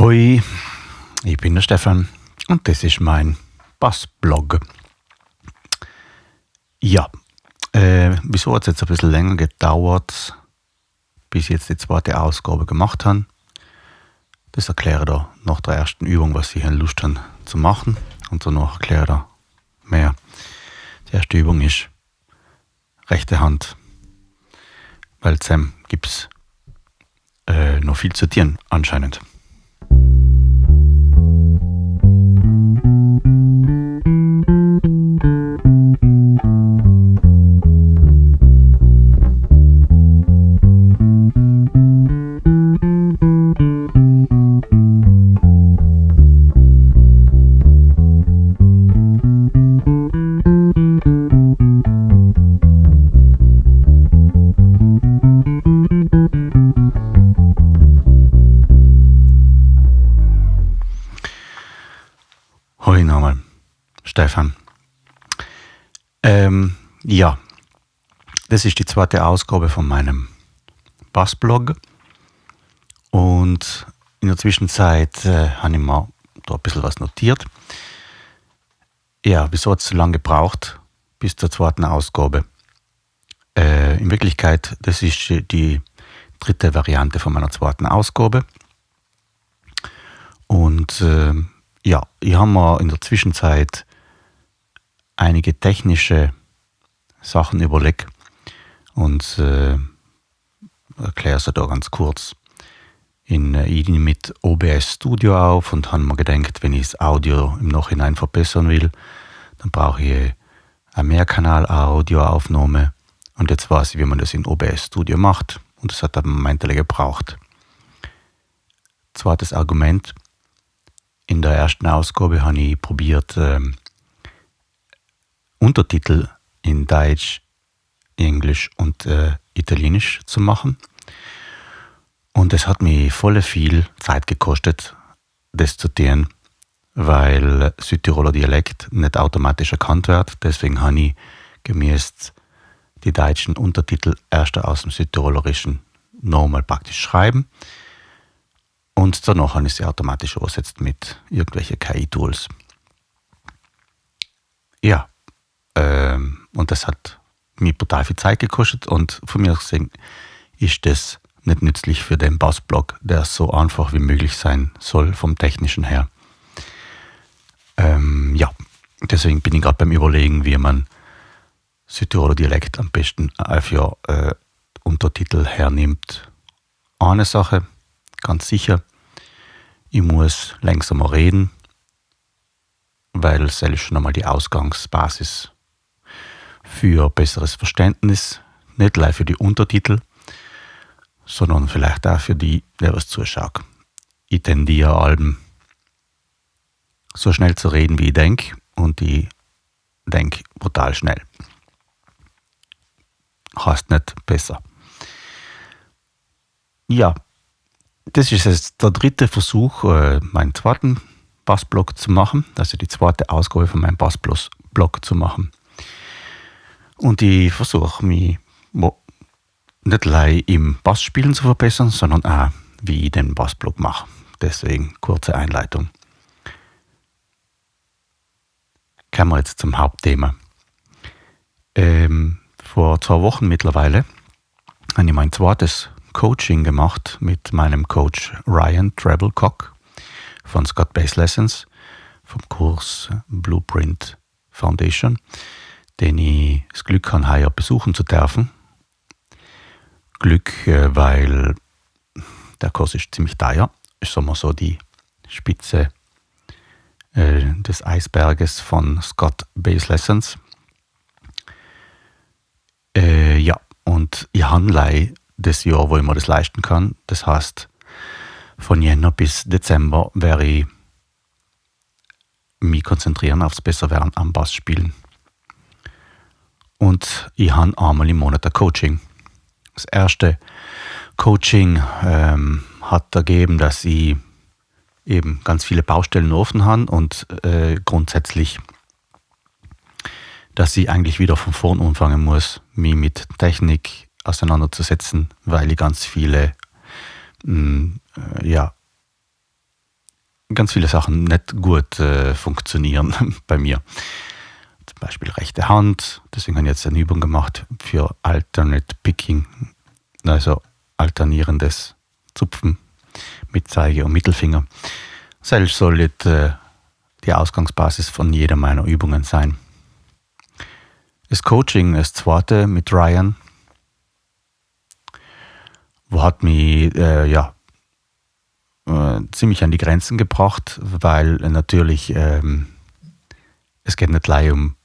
Hoi, ich bin der Stefan und das ist mein Bassblog. Ja, wieso hat es jetzt ein bisschen länger gedauert, bis ich jetzt die zweite Ausgabe gemacht habe? Das erkläre ich da nach der ersten Übung, was ich Lust habe zu machen, und danach erkläre ich da mehr. Die erste Übung ist rechte Hand, weil zusammen gibt es noch viel zu tun anscheinend. Hoi nochmal, Stefan. Ja, das ist die zweite Ausgabe von meinem Bassblog. Und in der Zwischenzeit habe ich mir da ein bisschen was notiert. Ja, wieso hat es so lange gebraucht bis zur zweiten Ausgabe? In Wirklichkeit, das ist die dritte Variante von meiner zweiten Ausgabe. Und ja, ich habe mir in der Zwischenzeit einige technische Sachen überlegt und erkläre sie da ganz kurz. Ich nehme mit OBS Studio auf und habe mir gedacht, wenn ich das Audio im Nachhinein verbessern will, dann brauche ich eine Mehrkanal-Audioaufnahme. Und jetzt weiß ich, wie man das in OBS Studio macht. Und das hat einen Moment gebraucht. Zweites Argument. In der ersten Ausgabe habe ich probiert, Untertitel in Deutsch, Englisch und Italienisch zu machen. Und es hat mich voll viel Zeit gekostet, das zu tun, weil Südtiroler Dialekt nicht automatisch erkannt wird. Deswegen habe ich gemäß die deutschen Untertitel erst aus dem Südtirolerischen nochmal praktisch schreiben. Und danach habe ich sie automatisch übersetzt mit irgendwelchen KI-Tools. Ja, und das hat mir brutal viel Zeit gekostet, und von mir aus gesehen ist das nicht nützlich für den Bassblog, der so einfach wie möglich sein soll vom Technischen her. Ja, deswegen bin ich gerade beim Überlegen, wie man Südtiroler Dialekt am besten für Untertitel hernimmt. Eine Sache, ganz sicher, ich muss langsamer reden, weil es ist schon einmal die Ausgangsbasis für besseres Verständnis, nicht gleich für die Untertitel, sondern vielleicht auch für die, der was zuschaut. Ich tendiere allem so schnell zu reden, wie ich denke, und ich denke brutal schnell. Heißt nicht besser. Ja, das ist jetzt der dritte Versuch, meinen zweiten Bassblog zu machen, also die zweite Ausgabe von meinem Bassblog zu machen. Und ich versuche mich nicht allein im Bassspielen zu verbessern, sondern auch, wie ich den Bassblog mache. Deswegen kurze Einleitung. Kommen wir jetzt zum Hauptthema. Vor 2 Wochen mittlerweile habe ich mein zweites Coaching gemacht mit meinem Coach Ryan Treble-Cock von Scott Bass Lessons vom Kurs Blueprint Foundation, den ich das Glück habe, heuer besuchen zu dürfen. Glück, weil der Kurs ist ziemlich teuer. Ist sagen wir so die Spitze des Eisberges von Scott Bass Lessons. Ja, und ich habe das Jahr, wo ich mir das leisten kann. Das heißt, von Jänner bis Dezember werde ich mich konzentrieren aufs Besserwerden am Bassspielen. Und ich habe einmal im Monat ein Coaching. Das erste Coaching hat ergeben, dass ich eben ganz viele Baustellen offen habe und grundsätzlich, dass ich eigentlich wieder von vorn anfangen muss, mich mit Technik auseinanderzusetzen, weil ich ganz viele ganz viele Sachen nicht gut funktionieren bei mir. Zum Beispiel rechte Hand, deswegen habe ich jetzt eine Übung gemacht für Alternate Picking, also alternierendes Zupfen mit Zeige und Mittelfinger. Selbst soll die Ausgangsbasis von jeder meiner Übungen sein. Das Coaching, das zweite mit Ryan, hat mich ziemlich an die Grenzen gebracht, weil natürlich es geht nicht gleich um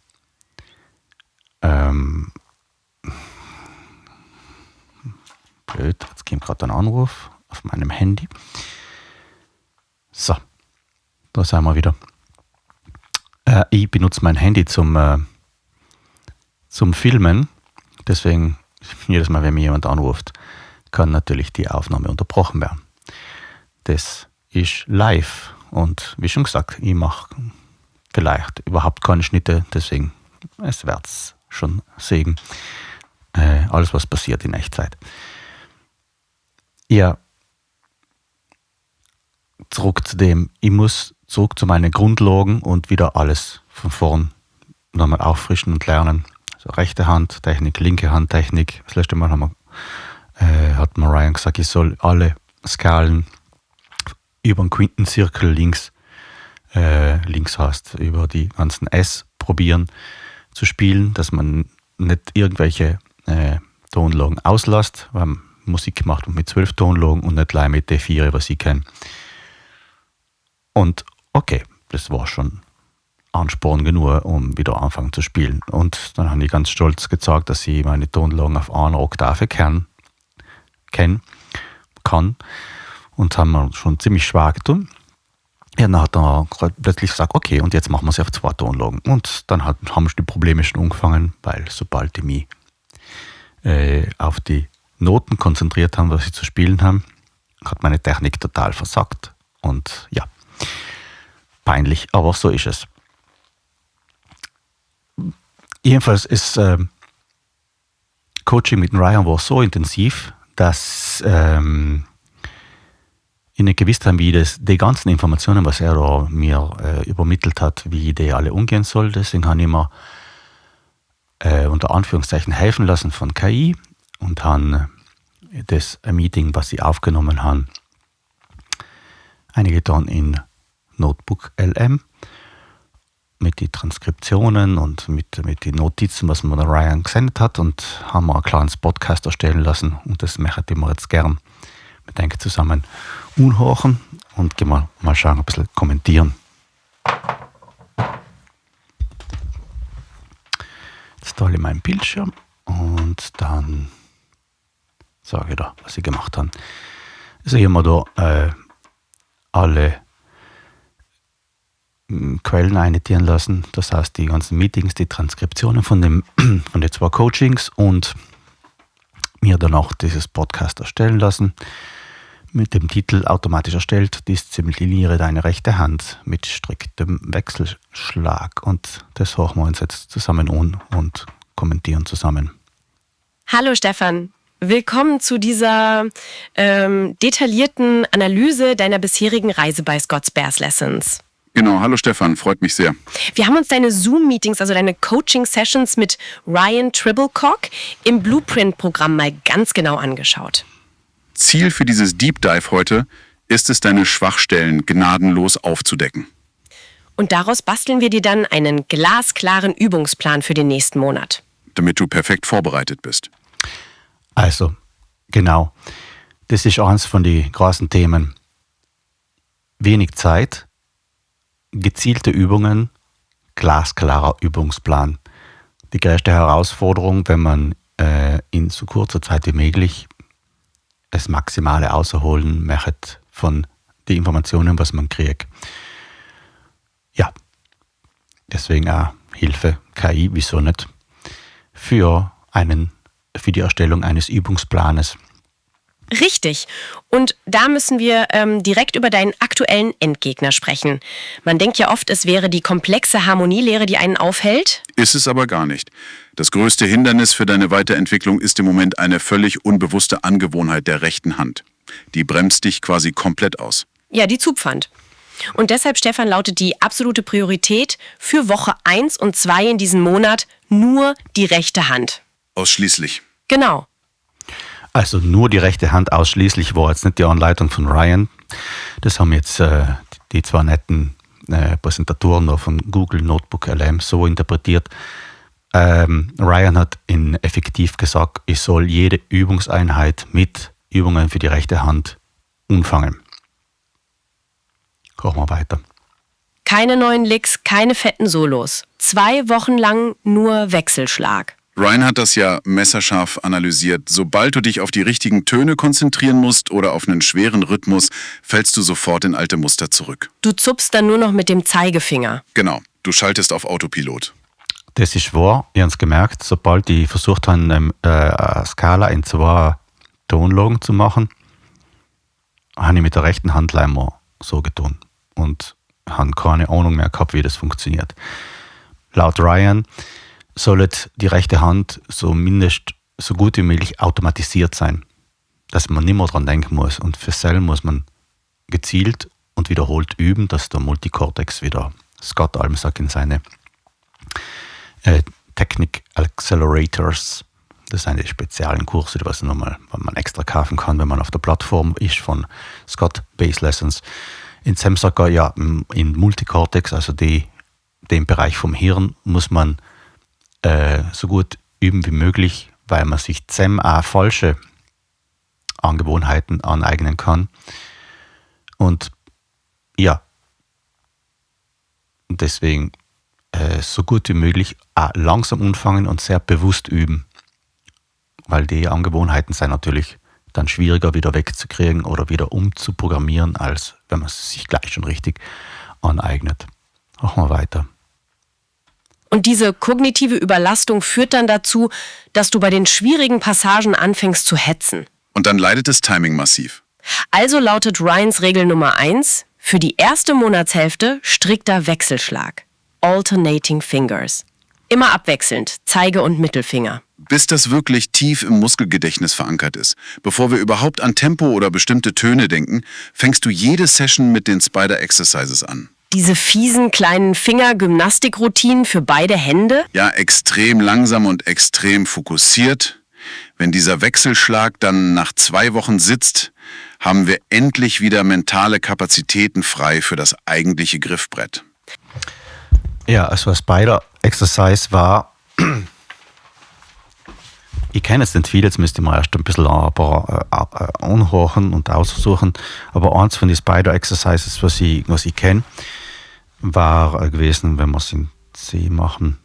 blöd, jetzt kommt gerade ein Anruf auf meinem Handy. So, da sind wir wieder. Ich benutze mein Handy zum Filmen, deswegen jedes Mal, wenn mir jemand anruft, kann natürlich die Aufnahme unterbrochen werden. Das ist live und wie schon gesagt, ich mache vielleicht überhaupt keine Schnitte, deswegen es wird's schon sehen. Alles, was passiert in Echtzeit. Ja, ich muss zurück zu meinen Grundlagen und wieder alles von vorn nochmal auffrischen und lernen. Also rechte Handtechnik, linke Handtechnik. Das letzte Mal hat mir Ryan gesagt, ich soll alle Skalen über den Quintenzirkel links heißt, über die ganzen S probieren zu spielen, dass man nicht irgendwelche Tonlagen auslässt, weil man Musik gemacht mit 12 Tonlagen und nicht gleich mit D4, was ich kenne. Und okay, das war schon Ansporn genug, um wieder anfangen zu spielen. Und dann habe ich ganz stolz gezeigt, dass ich meine Tonlagen auf einer Oktave kennen kann. Und haben wir schon ziemlich schwer getan. Ja, dann hat er plötzlich gesagt, okay, und jetzt machen wir es auf 2 Tonlagen. Und dann haben die Probleme schon angefangen, weil sobald ich mich auf die Noten konzentriert habe, was sie zu spielen haben, hat meine Technik total versagt. Und ja, peinlich, aber so ist es. Jedenfalls ist Coaching mit Ryan war so intensiv, dass ich nicht gewusst habe, wie die ganzen Informationen, was er da mir übermittelt hat, wie ich die alle umgehen soll. Deswegen habe ich mir unter Anführungszeichen helfen lassen von KI und habe das Meeting, was sie aufgenommen haben, eingetan in Notebook LM mit den Transkriptionen und mit den Notizen, was mir der Ryan gesendet hat, und haben wir ein kleines Podcast erstellen lassen, und das möchte ich mir jetzt gern mit euch zusammen anhören und gehen wir mal schauen, ein bisschen kommentieren. Jetzt teile ich meinen Bildschirm und dann sage ich da, was ich gemacht habe. Also hier haben wir da alle Quellen eintieren lassen, das heißt die ganzen Meetings, die Transkriptionen von den 2 Coachings, und mir dann auch dieses Podcast erstellen lassen mit dem Titel automatisch erstellt, diszipliniere deine rechte Hand mit striktem Wechselschlag, und das hören wir uns jetzt zusammen an und kommentieren zusammen. Hallo Stefan, willkommen zu dieser detaillierten Analyse deiner bisherigen Reise bei Scott's Bears Lessons. Genau, hallo Stefan, freut mich sehr. Wir haben uns deine Zoom-Meetings, also deine Coaching-Sessions mit Ryan Tribblecock im Blueprint-Programm mal ganz genau angeschaut. Ziel für dieses Deep Dive heute ist es, deine Schwachstellen gnadenlos aufzudecken. Und daraus basteln wir dir dann einen glasklaren Übungsplan für den nächsten Monat. Damit du perfekt vorbereitet bist. Also, genau. Das ist eines von den großen Themen. Wenig Zeit, gezielte Übungen, glasklarer Übungsplan. Die größte Herausforderung, wenn man in so kurzer Zeit wie möglich das Maximale außerholen möchte von den Informationen, was man kriegt. Ja, deswegen auch Hilfe, KI, wieso nicht, für die Erstellung eines Übungsplanes. Richtig. Und da müssen wir direkt über deinen aktuellen Endgegner sprechen. Man denkt ja oft, es wäre die komplexe Harmonielehre, die einen aufhält. Ist es aber gar nicht. Das größte Hindernis für deine Weiterentwicklung ist im Moment eine völlig unbewusste Angewohnheit der rechten Hand. Die bremst dich quasi komplett aus. Ja, die Zupfhand. Und deshalb, Stefan, lautet die absolute Priorität für Woche 1 und 2 in diesem Monat nur die rechte Hand. Ausschließlich. Genau. Also nur die rechte Hand ausschließlich war jetzt nicht die Anleitung von Ryan. Das haben jetzt die zwei netten Präsentatoren da von Google Notebook LM so interpretiert. Ryan hat effektiv gesagt, ich soll jede Übungseinheit mit Übungen für die rechte Hand umfangen. Kochen wir weiter. Keine neuen Licks, keine fetten Solos. 2 Wochen lang nur Wechselschlag. Ryan hat das ja messerscharf analysiert. Sobald du dich auf die richtigen Töne konzentrieren musst oder auf einen schweren Rhythmus, fällst du sofort in alte Muster zurück. Du zupfst dann nur noch mit dem Zeigefinger. Genau, du schaltest auf Autopilot. Das ist wahr. Ich habe es gemerkt, sobald ich versucht habe, eine Skala in 2 Tonlagen zu machen, habe ich mit der rechten Hand mal so getan und habe keine Ahnung mehr gehabt, wie das funktioniert. Laut Ryan soll die rechte Hand zumindest so gut wie möglich automatisiert sein, dass man nicht mehr dran denken muss. Und für Cell muss man gezielt und wiederholt üben, dass der Multicortex, wie der Scott Alm sagt in seine Technic Accelerators, das sind die speziellen Kurse, was man extra kaufen kann, wenn man auf der Plattform ist von Scott Base Lessons. In SEM sagt er, ja, in Multicortex, also dem Bereich vom Hirn, muss man so gut üben wie möglich, weil man sich SEM auch falsche Angewohnheiten aneignen kann. Und ja, deswegen so gut wie möglich auch langsam anfangen und sehr bewusst üben. Weil die Angewohnheiten sind natürlich dann schwieriger wieder wegzukriegen oder wieder umzuprogrammieren, als wenn man es sich gleich schon richtig aneignet. Machen wir weiter. Und diese kognitive Überlastung führt dann dazu, dass du bei den schwierigen Passagen anfängst zu hetzen. Und dann leidet das Timing massiv. Also lautet Ryans Regel Nummer 1, für die erste Monatshälfte strikter Wechselschlag. Alternating Fingers. Immer abwechselnd, Zeige- und Mittelfinger. Bis das wirklich tief im Muskelgedächtnis verankert ist. Bevor wir überhaupt an Tempo oder bestimmte Töne denken, fängst du jede Session mit den Spider Exercises an. Diese fiesen kleinen Finger-Gymnastikroutinen für beide Hände? Ja, extrem langsam und extrem fokussiert. Wenn dieser Wechselschlag dann nach 2 Wochen sitzt, haben wir endlich wieder mentale Kapazitäten frei für das eigentliche Griffbrett. Ja, also ein Spider-Exercise war, ich kenne jetzt nicht viel, jetzt müsste ich mal erst ein bisschen anhören und aussuchen, aber eins von den Spider-Exercises, was ich kenne, war gewesen, wenn wir es in C machen.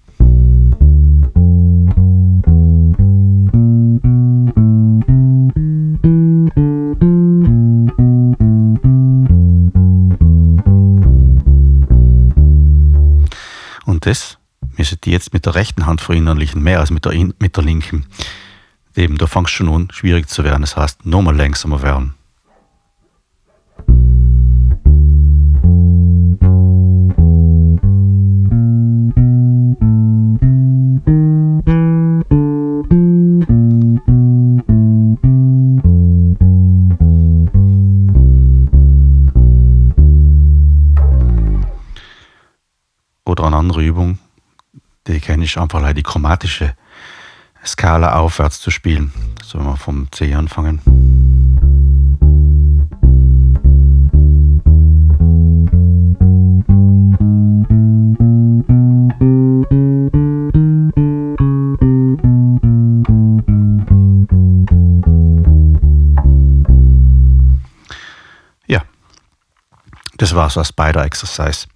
Und das müsstet ihr jetzt mit der rechten Hand verinnerlichen, mehr als mit der linken. Eben, da fängst du schon an, schwierig zu werden. Das heißt, nochmal langsamer werden. Oder eine andere Übung, die kenne ich einfach, die chromatische Skala aufwärts zu spielen. So, wenn wir vom C anfangen. Ja, das war so ein Spider-Exercise.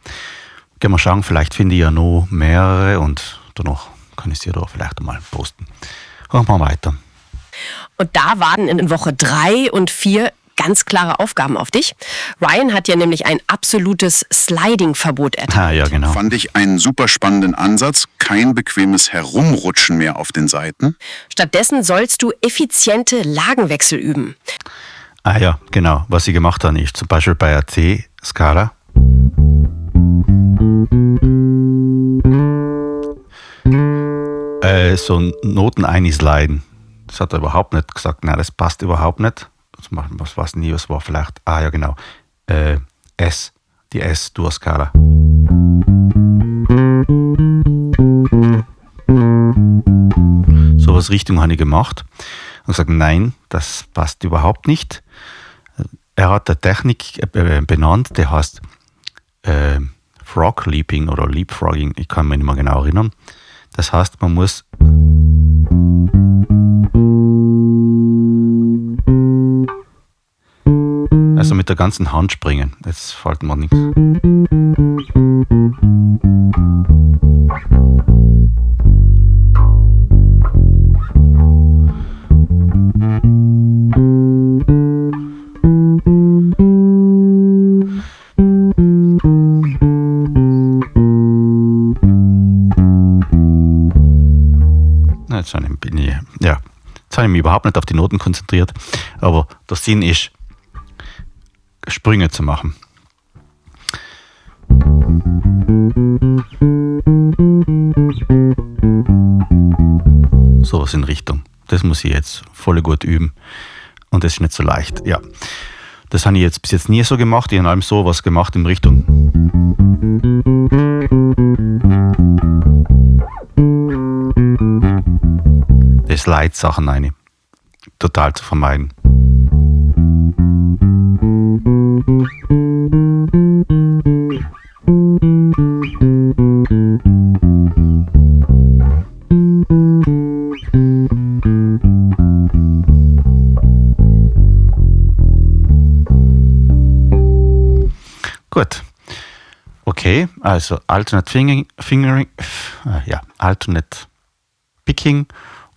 Gehen wir schauen, vielleicht finde ich ja noch mehrere und danach kann ich sie da vielleicht mal posten. Machen wir weiter. Und da warten in Woche 3 und 4 ganz klare Aufgaben auf dich. Ryan hat ja nämlich ein absolutes Sliding-Verbot erteilt. Ah, ja, genau. Fand ich einen super spannenden Ansatz. Kein bequemes Herumrutschen mehr auf den Seiten. Stattdessen sollst du effiziente Lagenwechsel üben. Ah ja, genau. Was ich gemacht habe, ist zum Beispiel bei der C-Skala so Noten einsliden. Das hat er überhaupt nicht gesagt. Nein, das passt überhaupt nicht. Zum Beispiel, was weiß nie, was war vielleicht? Ah ja, genau. S, die S-Dur-Skala. So was Richtung habe ich gemacht und gesagt, nein, das passt überhaupt nicht. Er hat eine Technik benannt, die heißt Frog Leaping oder Leapfrogging, ich kann mich nicht mehr genau erinnern. Das heißt, man muss also mit der ganzen Hand springen. Jetzt fällt mir nichts. Jetzt habe ich mich überhaupt nicht auf die Noten konzentriert, aber der Sinn ist, Sprünge zu machen. Sowas in Richtung. Das muss ich jetzt voll gut üben. Und das ist nicht so leicht. Ja. Das habe ich jetzt bis jetzt nie so gemacht. Ich habe allem sowas gemacht in Richtung. Das Leitsachen rein. Total zu vermeiden. Gut. Okay, also Alternate Fingering, Alternate Picking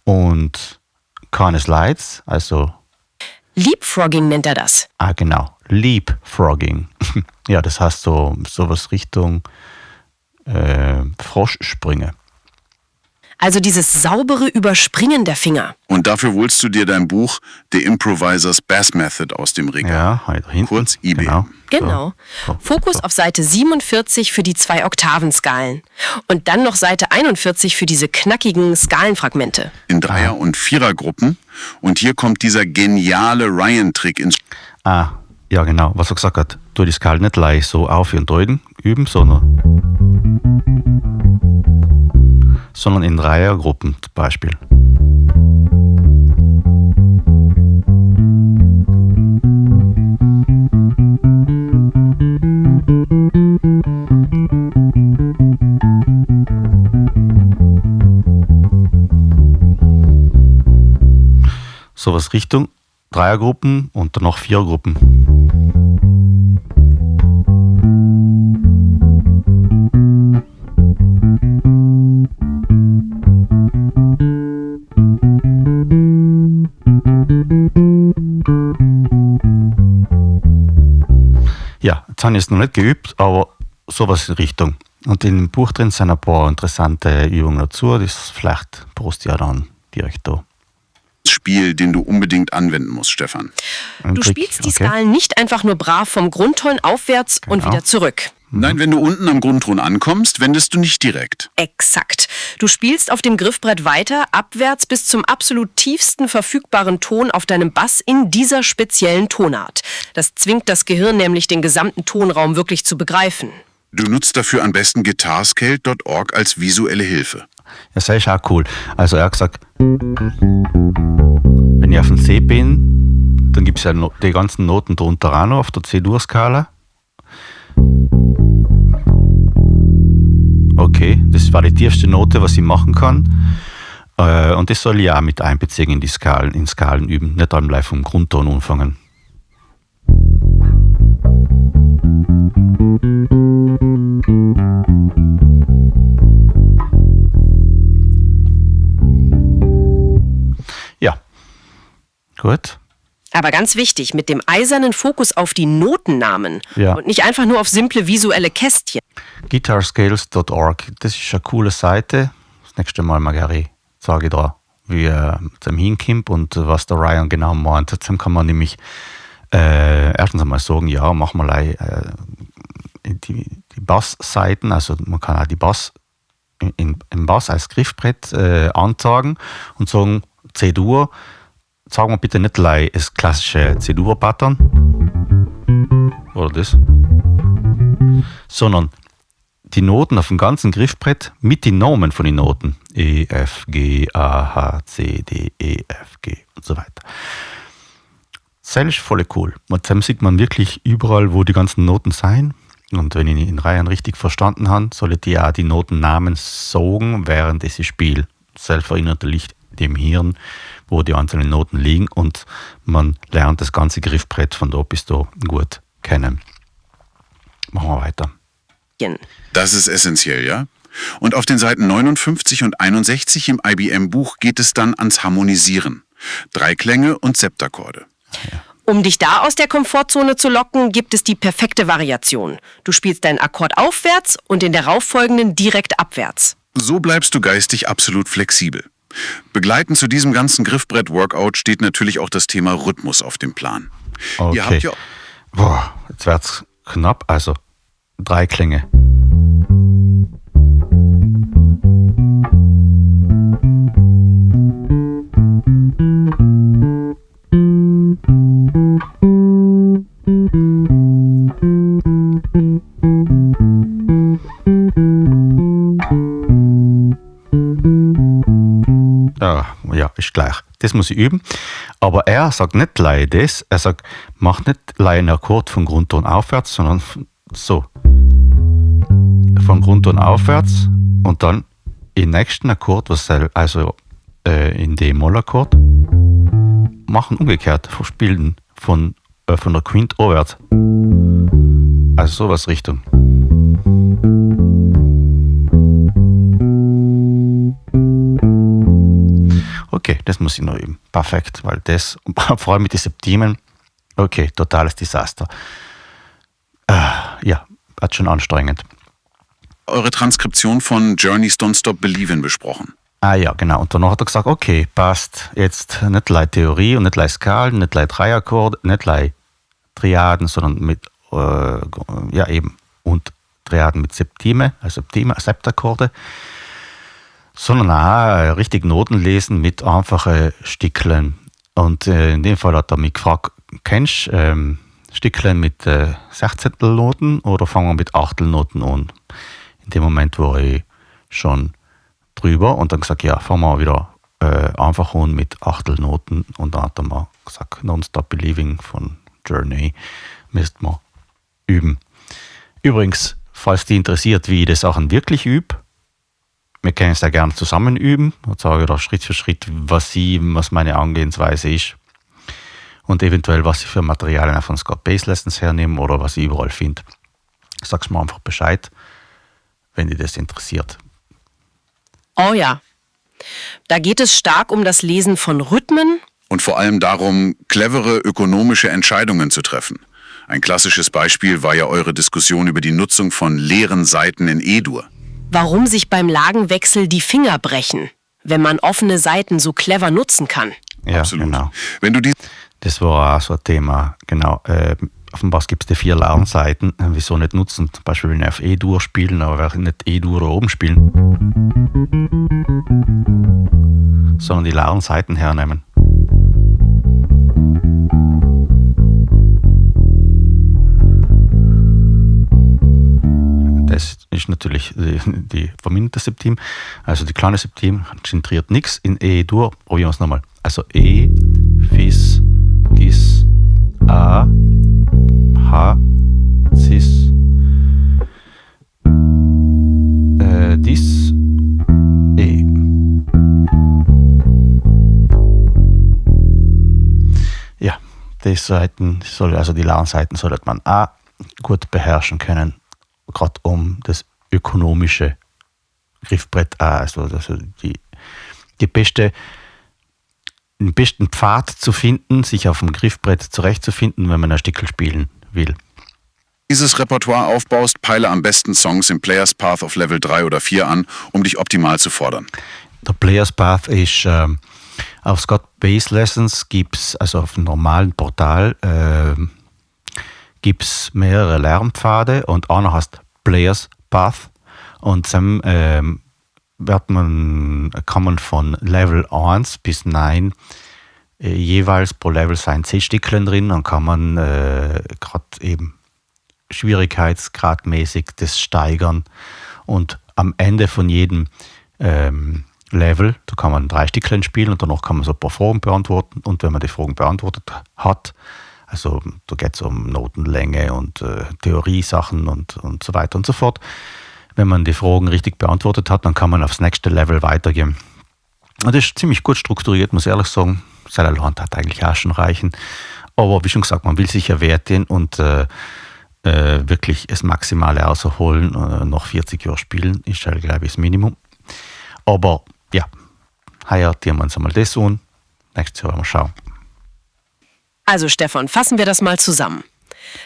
und keine Slides, also Leapfrogging nennt er das. genau, Leapfrogging. Ja, das heißt sowas Richtung Froschsprünge. Also dieses saubere Überspringen der Finger. Und dafür holst du dir dein Buch The Improviser's Bass Method aus dem Regal. Ja, halt hinten. Kurz IB. Genau. So. Fokus auf Seite 47 für die 2 Oktavenskalen. Und dann noch Seite 41 für diese knackigen Skalenfragmente. In Dreier- und Vierergruppen. Und hier kommt dieser geniale Ryan-Trick ins Ja genau, was er gesagt hat. Du die Skalen nicht gleich so auf und deuten üben, sondern in Dreiergruppen zum Beispiel. Sowas Richtung Dreiergruppen und dann noch Vierergruppen. Ja, jetzt habe ich es noch nicht geübt, aber sowas in Richtung. Und in dem Buch drin sind ein paar interessante Übungen dazu, das vielleicht poste ich ja dann direkt da. Spiel, den du unbedingt anwenden musst, Stefan. Du spielst die Skalen nicht einfach nur brav vom Grundton aufwärts und wieder zurück. Nein, wenn du unten am Grundton ankommst, wendest du nicht direkt. Exakt. Du spielst auf dem Griffbrett weiter, abwärts bis zum absolut tiefsten verfügbaren Ton auf deinem Bass in dieser speziellen Tonart. Das zwingt das Gehirn nämlich, den gesamten Tonraum wirklich zu begreifen. Du nutzt dafür am besten guitarscale.org als visuelle Hilfe. Ja, das ist auch cool. Also er hat gesagt, wenn ich auf dem C bin, dann gibt es ja die ganzen Noten drunter auch noch auf der C-Dur-Skala. Okay, das war die tiefste Note, was ich machen kann. Und das soll ich auch mit einbeziehen in Skalen üben, nicht einmal gleich vom Grundton anfangen. Ja, gut. Aber ganz wichtig, mit dem eisernen Fokus auf die Notennamen und nicht einfach nur auf simple visuelle Kästchen. Guitarscales.org, das ist eine coole Seite. Das nächste Mal, Margari, sage ich da, wie zum hinkommt und was der Ryan genau meint. Jetzt kann man nämlich erstens einmal sagen, ja, machen wir die Bassseiten, also man kann auch die Bass im Bass als Griffbrett anzeigen und sagen, C-Dur, sagen wir bitte nicht gleich das klassische C-Dur-Pattern. Oder das. sondern die Noten auf dem ganzen Griffbrett mit den Namen von den Noten. E, F, G, A, H, C, D, E, F, G und so weiter. Das ist voll cool. Und dann sieht man wirklich überall, wo die ganzen Noten sein. Und wenn ich in Reihen richtig verstanden habe, solltet ihr auch die Notennamen sagen, während ich spiele. Selbst erinnert Licht dem Hirn, wo die einzelnen Noten liegen, und man lernt das ganze Griffbrett von da bis da gut kennen. Machen wir weiter. Das ist essentiell, ja? Und auf den Seiten 59 und 61 im IBM-Buch geht es dann ans Harmonisieren. Dreiklänge und Septakkorde. Ja. Um dich da aus der Komfortzone zu locken, gibt es die perfekte Variation. Du spielst deinen Akkord aufwärts und den darauffolgenden direkt abwärts. So bleibst du geistig absolut flexibel. Begleitend zu diesem ganzen Griffbrett-Workout steht natürlich auch das Thema Rhythmus auf dem Plan. Okay. Ihr habt ja Boah, jetzt wird's knapp. Also, Dreiklänge. Ja, ist gleich. Das muss ich üben. Aber er sagt nicht gleich das. Er sagt, mach nicht gleich einen Akkord von Grundton aufwärts, sondern so. Von Grundton aufwärts und dann im nächsten Akkord, also in D-Moll-Akkord, machen umgekehrt, spielen von der Quint aufwärts. Also sowas Richtung. Okay, das muss ich noch üben. Perfekt, weil das, vor allem mit den Septimen, okay, totales Desaster. Ja, hat schon anstrengend. eure Transkription von Journey's Don't Stop Believin' besprochen. Ah ja, genau. Und danach hat er gesagt, okay, passt. Jetzt nicht gleich Theorie und nicht gleich Skalen, nicht gleich Dreiakkorde, nicht gleich Triaden, sondern mit, ja eben, und Triaden mit Septime, also Septakkorde, sondern auch richtig Noten lesen mit einfachen Stickeln. Und in dem Fall hat er mich gefragt, kennst du Stickeln mit 16. Noten oder fangen wir mit 8. Noten an? In dem Moment war ich schon drüber und dann gesagt, ja, fangen wir wieder einfach an mit 8. Noten. Und dann hat er mir gesagt, Non-Stop Believing von Journey müsste man üben. Übrigens, falls dich interessiert, wie ich die Sachen wirklich übe, wir können es ja gerne zusammen üben und sage da Schritt für Schritt, was meine Angehensweise ist und eventuell, was ich für Materialien von Scott Bass Lessons hernehme oder was ich überall finde. Sag's mir einfach Bescheid, wenn dich das interessiert. Oh ja, da geht es stark um das Lesen von Rhythmen. Und vor allem darum, clevere ökonomische Entscheidungen zu treffen. Ein klassisches Beispiel war ja eure Diskussion über die Nutzung von leeren Saiten in E-Dur. Warum sich beim Lagenwechsel die Finger brechen, wenn man offene Saiten so clever nutzen kann. Ja, Absolut. genau. Wenn du die Das war auch so ein Thema, genau. Auf dem Bass gibt es die 4 Lernseiten. Wieso nicht nutzen? Zum Beispiel, wenn ich auf E-Dur spielen, aber wenn ich nicht E-Dur oben spielen, sondern die Lernseiten hernehmen. Das ist natürlich die verminderte Septim, also die kleine Septim zentriert nichts in E-Dur. Probieren wir es nochmal. Also E, Fis, Gis, A, H, Cis, Dis, E. Ja, die Lernseiten sollte man auch gut beherrschen können, gerade um das ökonomische Griffbrett, also den besten Pfad zu finden, sich auf dem Griffbrett zurechtzufinden, wenn man ein Stickel spielen will. dieses Repertoire aufbaust, peile am besten Songs im Players Path auf Level 3 oder 4 an, um dich optimal zu fordern. Der Players Path ist auf Scott Bass Lessons gibt's, also auf dem normalen Portal, gibt es mehrere Lernpfade und einer heißt Players Path und dann kann man von Level 1 bis 9 jeweils pro Level sein 10 Stickeln drin, dann kann man gerade eben schwierigkeitsgradmäßig das steigern und am Ende von jedem Level, da kann man 3 Stückchen spielen und danach kann man so ein paar Fragen beantworten und wenn man die Fragen beantwortet hat, also da geht es um Notenlänge und Theoriesachen und so weiter und so fort. Wenn man die Fragen richtig beantwortet hat, dann kann man aufs nächste Level weitergehen. Und das ist ziemlich gut strukturiert, muss ich ehrlich sagen. Cellarland hat eigentlich auch schon reichen. Aber wie schon gesagt, man will sich ja Wert gehen und wirklich das Maximale rausholen. Nach 40 Jahren spielen ist halt, glaube ich, das Minimum. Aber ja, heuer tun wir uns einmal das an. Nächstes Jahr mal schauen. Also Stefan, fassen wir das mal zusammen.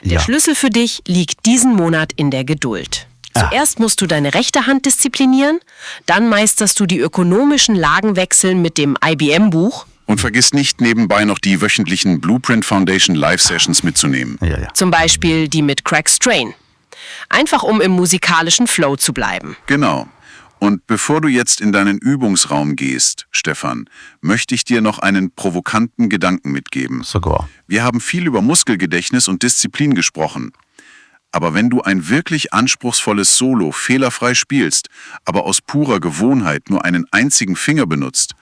Der Ja. Schlüssel für dich liegt diesen Monat in der Geduld. Zuerst musst du deine rechte Hand disziplinieren, dann meisterst du die ökonomischen Lagenwechsel mit dem IBM-Buch. Und vergiss nicht, nebenbei noch die wöchentlichen Blueprint Foundation Live-Sessions mitzunehmen. Ja. Zum Beispiel die mit Craig Strain. Einfach um im musikalischen Flow zu bleiben. Genau. Und bevor du jetzt in deinen Übungsraum gehst, Stefan, möchte ich dir noch einen provokanten Gedanken mitgeben. Sogar. Wir haben viel über Muskelgedächtnis und Disziplin gesprochen. Aber wenn du ein wirklich anspruchsvolles Solo fehlerfrei spielst, aber aus purer Gewohnheit nur einen einzigen Finger benutzt,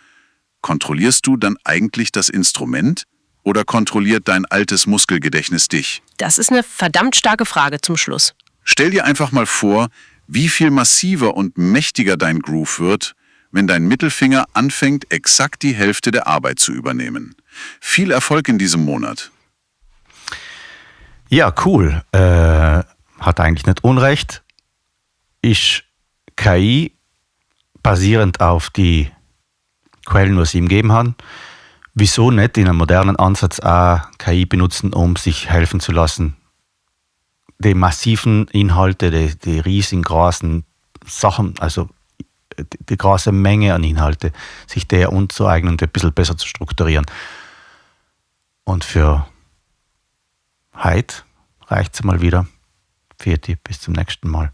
kontrollierst du dann eigentlich das Instrument oder kontrolliert dein altes Muskelgedächtnis dich? Das ist eine verdammt starke Frage zum Schluss. Stell dir einfach mal vor, wie viel massiver und mächtiger dein Groove wird, wenn dein Mittelfinger anfängt, exakt die Hälfte der Arbeit zu übernehmen. Viel Erfolg in diesem Monat. Ja, cool. Hat eigentlich nicht Unrecht. Ist KI basierend auf die Quellen, die sie ihm gegeben haben. Wieso nicht in einem modernen Ansatz auch KI benutzen, um sich helfen zu lassen, die massiven Inhalte, die riesigen, großen Sachen, also die große Menge an Inhalte, sich der anzueignen und ein bisschen besser zu strukturieren. Und für heute reicht es mal wieder. Vierte, bis zum nächsten Mal.